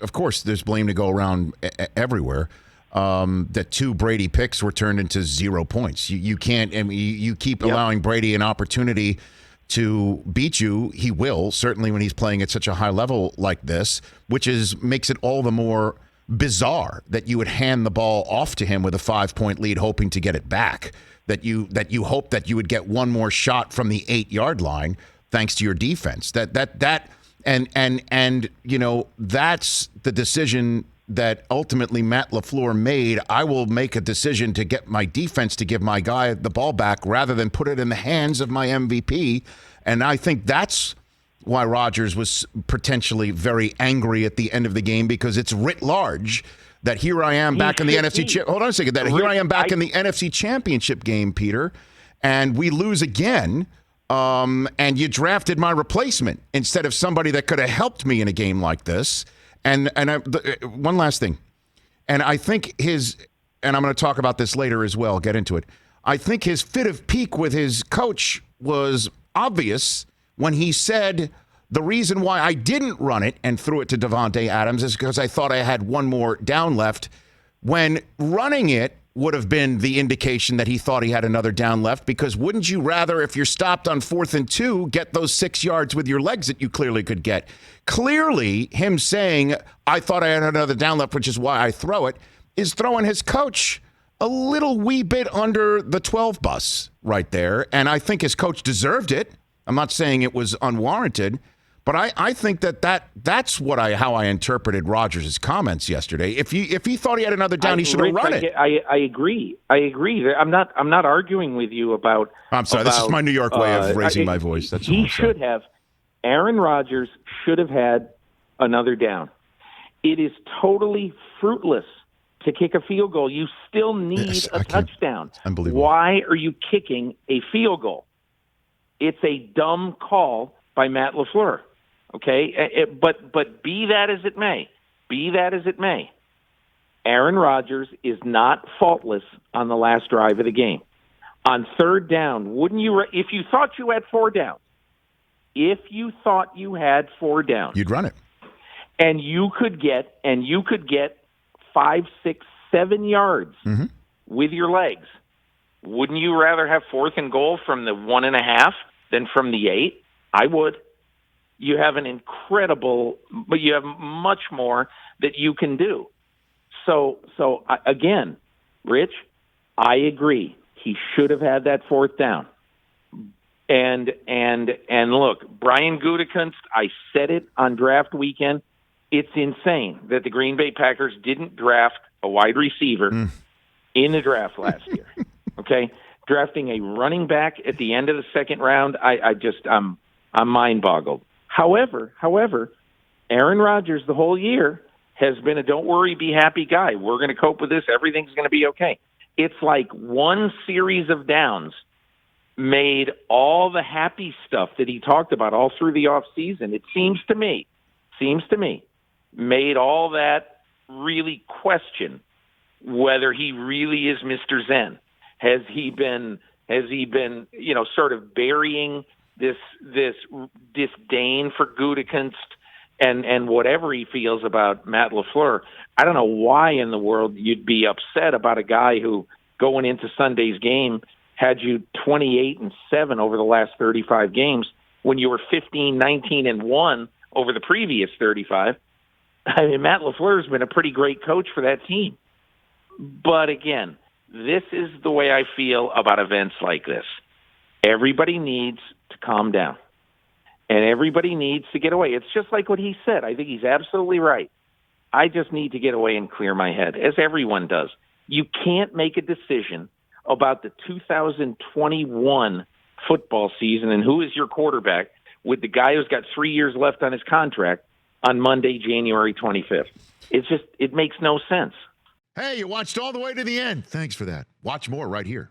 of course, there's blame to go around everywhere. That 2 Brady picks were turned into 0 points. You can't. I mean, you keep allowing Brady an opportunity to beat you. He will, certainly when he's playing at such a high level like this, which makes it all the more bizarre that you would hand the ball off to him with a 5-point lead, hoping to get it back. That you hope that you would get one more shot from the 8-yard line thanks to your defense. And you know, that's the decision that ultimately Matt LaFleur made. I will make a decision to get my defense to give my guy the ball back rather than put it in the hands of my MVP. And I think that's why Rodgers was potentially very angry at the end of the game, because it's writ large that here I am back in the NFC. Hold on a second. Here I am back in the NFC Championship game, Peter, and we lose again. And you drafted my replacement instead of somebody that could have helped me in a game like this. And one last thing, and I think and I'm going to talk about this later as well, get into it. I think his fit of pique with his coach was obvious when he said the reason why I didn't run it and threw it to Davante Adams is because I thought I had one more down left, when running it would have been the indication that he thought he had another down left, because wouldn't you rather, if you're stopped on 4th and 2, get those 6 yards with your legs that you clearly could get? Clearly, him saying, I thought I had another down left, which is why I throw it, is throwing his coach a little wee bit under the 12 bus right there. And I think his coach deserved it. I'm not saying it was unwarranted, but I think that's how I interpreted Rodgers' comments yesterday. If he thought he had another down, he should have run it. I agree. I'm not arguing with you about. I'm sorry. This is my New York way of raising my voice. That's he should have. Aaron Rodgers should have had another down. It is totally fruitless to kick a field goal. You still need a touchdown. Unbelievable. Why are you kicking a field goal? It's a dumb call by Matt LaFleur. Okay, but be that as it may, Aaron Rodgers is not faultless on the last drive of the game. On 3rd down, wouldn't you? If you thought you had 4 downs, you'd run it, and you could get 5, 6, 7 yards with your legs. Wouldn't you rather have 4th and goal from the 1.5 than from the 8? I would. You have but you have much more that you can do. So again, Rich, I agree. He should have had that 4th down. And look, Brian Gutekunst, I said it on draft weekend. It's insane that the Green Bay Packers didn't draft a wide receiver in the draft last year. Okay, drafting a running back at the end of the 2nd round, I'm mind boggled. However, Aaron Rodgers the whole year has been a don't worry, be happy guy. We're going to cope with this. Everything's going to be okay. It's like one series of downs made all the happy stuff that he talked about all through the offseason. It seems to me, made all that really question whether he really is Mr. Zen. Has he been, sort of burying this disdain for Gutekunst and whatever he feels about Matt LaFleur? I don't know why in the world you'd be upset about a guy who, going into Sunday's game, had you 28-7 over the last 35 games when you were 15-19-1 over the previous 35. I mean, Matt LaFleur has been a pretty great coach for that team. But again, this is the way I feel about events like this. Everybody needs to calm down, and everybody needs to get away. It's just like what he said. I think he's absolutely right. I just need to get away and clear my head, as everyone does. You can't make a decision about the 2021 football season and who is your quarterback with the guy who's got 3 years left on his contract on Monday, January 25th. It makes no sense. Hey, you watched all the way to the end. Thanks for that. Watch more right here.